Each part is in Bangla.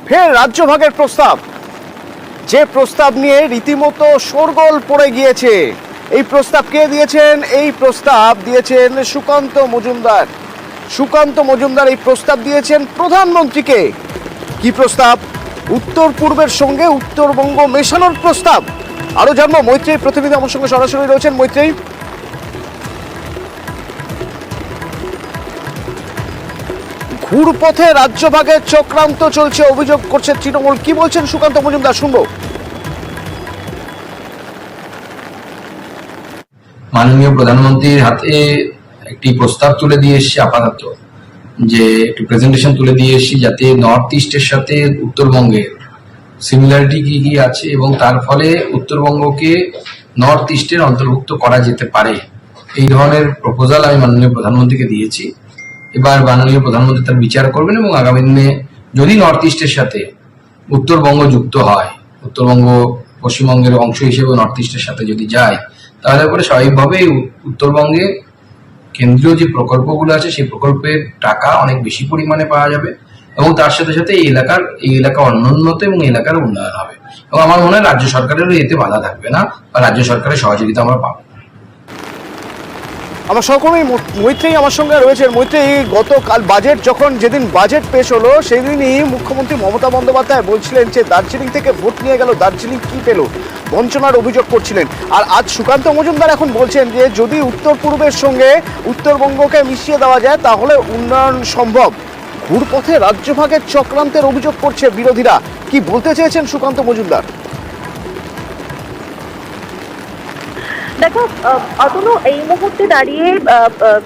ফের রাজ্যভাগের প্রস্তাব, যে প্রস্তাব নিয়ে রীতিমতো শোরগোল পড়ে গিয়েছে। এই প্রস্তাব কে দিয়েছেন? এই প্রস্তাব দিয়েছেন সুকান্ত মজুমদার। সুকান্ত মজুমদার এই প্রস্তাব দিয়েছেন প্রধানমন্ত্রীকে। কি প্রস্তাব? উত্তর পূর্বের সঙ্গে উত্তরবঙ্গ মেশানোর প্রস্তাব। আরো জানবো, মৈত্রেয়ী প্রতিনিধি আমার সঙ্গে সরাসরি রয়েছেন। মৈত্রেয়ী, ঘুরপথে রাজ্যভাগের চক্রান্ত চলছে অভিযোগ করছে তৃণমূল। কি বলছেন সুকান্ত মজুমদার, শুনবো। মাননীয় প্রধানমন্ত্রীর হাতে একটি প্রস্তাব তুলে দিয়ে এসেছি, আপাতত যে একটি প্রেজেন্টেশন তুলে দিয়ে এসেছি, যাতে নর্থ ইস্টের সাথে উত্তরবঙ্গের সিমিলারিটি কি কি আছে এবং তার ফলে উত্তরবঙ্গকে নর্থ ইস্টের অন্তর্ভুক্ত করা যেতে পারে, এই ধরনের প্রপোজাল আমি মাননীয় প্রধানমন্ত্রীকে দিয়েছি। এবার মাননীয় প্রধানমন্ত্রী তার বিচার করবেন এবং আগামী দিনে যদি নর্থ ইস্টের সাথে উত্তরবঙ্গ যুক্ত হয়, উত্তরবঙ্গ পশ্চিমবঙ্গের অংশ হিসেবে নর্থ ইস্টের সাথে যদি যায়, তাহলে পরে স্বাভাবিকভাবেই উত্তরবঙ্গে কেন্দ্রীয় যে প্রকল্পগুলো আছে সেই প্রকল্পের টাকা অনেক বেশি পরিমাণে পাওয়া যাবে এবং তার সাথে সাথে এই এলাকা অনুন্নত এবং এলাকার উন্নয়ন হবে। এবং আমার মনে হয় রাজ্য সরকারেরও এতে বাধা থাকবে না বা রাজ্য সরকারের সহযোগিতা আমরা পাবো। আমার সহকর্মী মৈত্রেয়ী আমার সঙ্গে রয়েছেন। মৈত্রেয়ী, গতকাল যেদিন বাজেট পেশ হলো সেদিনই মুখ্যমন্ত্রী মমতা বন্দ্যোপাধ্যায় বলছিলেন যে দার্জিলিং থেকে ভোট নিয়ে গেল, দার্জিলিং কি পেল, বঞ্চনার অভিযোগ করছিলেন। আর আজ সুকান্ত মজুমদার এখন বলছেন যে যদি উত্তর পূর্বের সঙ্গে উত্তরবঙ্গকে মিশিয়ে দেওয়া যায় তাহলে উন্নয়ন সম্ভব। ঘুরপথে রাজ্যভাগের চক্রান্তের অভিযোগ করছে বিরোধীরা। কি বলতে চেয়েছেন সুকান্ত মজুমদার? দেখো অতনু, এই মুহূর্তে দাঁড়িয়ে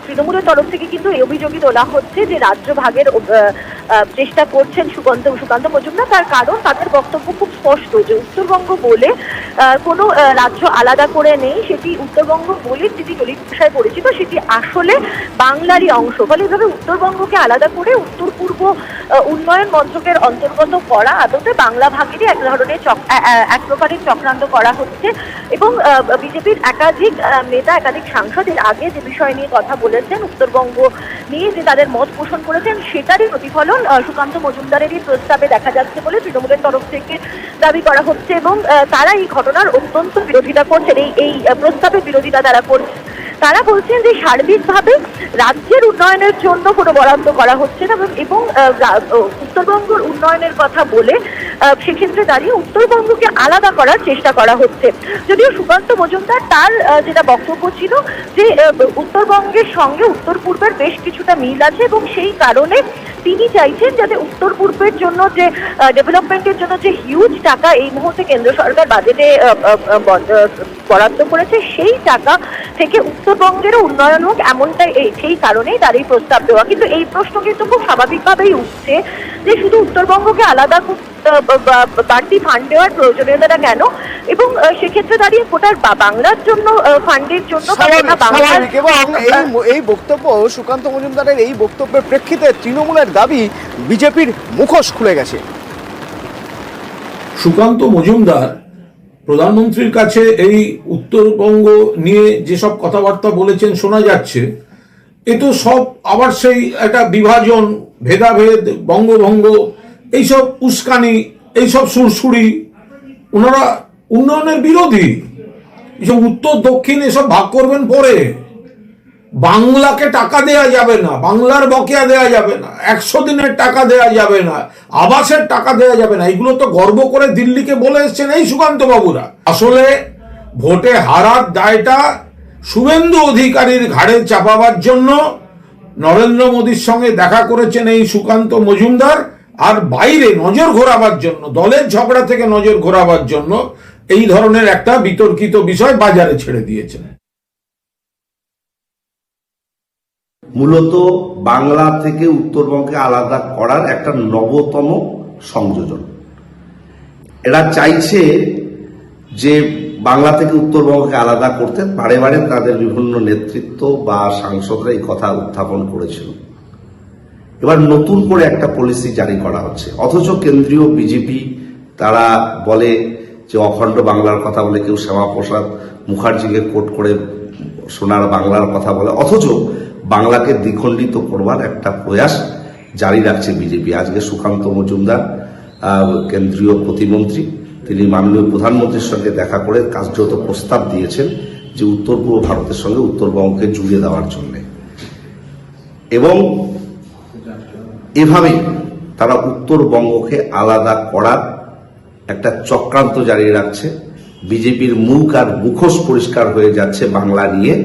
তৃণমূলের তরফ থেকে কিন্তু এই অভিযোগই তোলা হচ্ছে যে রাজ্য ভাগের চেষ্টা করছেন সুকান্ত মজুমদার। তার কারণ তাদের বক্তব্য খুব স্পষ্ট যে উত্তরবঙ্গ বলে কোনো রাজ্য আলাদা করে নেই, সেটি উত্তরবঙ্গ বলে যেটি চলিত ভাষায় পরিচিত সেটি আসলে বাংলারই অংশ। ফলে এইভাবে উত্তরবঙ্গকে আলাদা করে উত্তর পূর্ব উন্নয়ন মন্ত্রকের অন্তর্গত করা আদতে বাংলা ভাগেরই এক প্রকারের চক্রান্ত করা হচ্ছে। এবং বিজেপির একাধিক নেতা, একাধিক সাংসদ এর আগে যে বিষয় নিয়ে কথা বলেছেন, উত্তরবঙ্গ নিয়ে যে তাদের মত পোষণ করেছেন, সেটারই প্রতিফলন সুকান্ত মজুমদারের এই প্রস্তাবে দেখা যাচ্ছে বলে তৃণমূলের তরফ থেকে দাবি করা হচ্ছে। এবং তারা এই ঘটনার অত্যন্ত বিরোধিতা করছেন, এই প্রস্তাবের বিরোধিতা তারা করছেন। তারা বলছেন যে সার্বিকভাবে রাজ্যের উন্নয়নের জন্য কোনো বরাদ্দ করা হচ্ছে না এবং উত্তরবঙ্গের উন্নয়নের কথা বলে সেক্ষেত্রে দাঁড়িয়ে উত্তরবঙ্গকে আলাদা করার চেষ্টা করা হচ্ছে। যদিও সুকান্ত মজুমদার তার যেটা বক্তব্য ছিল যে উত্তরবঙ্গের সঙ্গে উত্তর পূর্বের বেশ কিছুটা মিল আছে এবং সেই কারণে তিনি চাইছেন যাতে উত্তর পূর্বের জন্য যে ডেভেলপমেন্টের জন্য যে হিউজ টাকা এই মুহূর্তে কেন্দ্র সরকার বাজেটে বরাদ্দ করেছে, সেই টাকা থেকে উত্তরবঙ্গেরও উন্নয়ন হোক, এমনটাই সেই কারণেই তার এই প্রস্তাব দেওয়া। কিন্তু এই প্রশ্ন কিন্তু খুব স্বাভাবিকভাবেই উঠছে যে শুধু উত্তরবঙ্গকে আলাদা বাড়তি ফান্ড দেওয়ার প্রয়োজনীয়তাটা কেন, এবং সেক্ষেত্রে দাঁড়িয়ে গোটার বাংলার জন্য ফান্ডের জন্য এই বক্তব্য সুকান্ত মজুমদারের এই বক্তব্যের প্রেক্ষিতে তৃণমূলের দাবি বিজেপির মুখোশ খুলে গেছে। সুকান্ত মজুমদার প্রধানমন্ত্রীর কাছে এই উত্তরবঙ্গ নিয়ে যেসব কথাবার্তা বলেছেন শোনা যাচ্ছে, এ তো সব আবার সেই একটা বিভাজন, ভেদাভেদ, বঙ্গভঙ্গ, এইসব উস্কানি, এইসব সুরসুরি। ওনারা উন্নয়নের বিরোধী। এসব উত্তর দক্ষিণ এসব ভাগ করবেন পরে। বাংলাকে টাকা দেয়া যাবে না, বাংলার বকেয়া দেয়া যাবে না, 100 দিনের টাকা দেয়া যাবে না, আবাসের টাকা দেয়া যাবে না। এগুলো তো গর্ব করে দিল্লিকে বলে এসছেন এই সুকান্ত বাবুরা। আসলে ভোটে হারার দায়টা শুভেন্দু অধিকারীর ঘাড়ে চাপাবার জন্য নরেন্দ্র মোদীর সঙ্গে দেখা করেছেন এই সুকান্ত মজুমদার, আর বাইরে নজর ঘোরাবার জন্য, দলের ঝগড়া থেকে নজর ঘোরাবার জন্য এই ধরনের একটা বিতর্কিত বিষয় বাজারে ছেড়ে দিয়েছেন। মূলত বাংলা থেকে উত্তরবঙ্গকে আলাদা করার একটা নবতম সংযোজন। এরা চাইছে যে বাংলা থেকে উত্তরবঙ্গকে আলাদা করতে বারে বারে তাদের বিভিন্ন নেতৃত্ব বা সাংসদরা এই কথা উত্থাপন করেছিল। এবার নতুন করে একটা পলিসি জারি করা হচ্ছে, অথচ কেন্দ্রীয় বিজেপি তারা বলে যে অখণ্ড বাংলার কথা বলে, কেউ শ্যামাপ্রসাদ মুখার্জিকে কোট করে সোনার বাংলার কথা বলে, অথচ বাংলাকে দ্বিখণ্ডিত করবার একটা প্রয়াস জারি রাখছে বিজেপি। আজকে সুকান্ত মজুমদার কেন্দ্রীয় প্রতিমন্ত্রী, তিনি মাননীয় প্রধানমন্ত্রীর সঙ্গে দেখা করে কার্যত প্রস্তাব দিয়েছেন যে উত্তর পূর্ব ভারতের সঙ্গে উত্তরবঙ্গকে জুড়ে দেওয়ার জন্য, এবং এভাবেই তারা উত্তরবঙ্গকে আলাদা করার একটা চক্রান্ত জারি রাখছে। বিজেপির মুখ আর মুখোশ পরিষ্কার হয়ে যাচ্ছে বাংলা নিয়ে।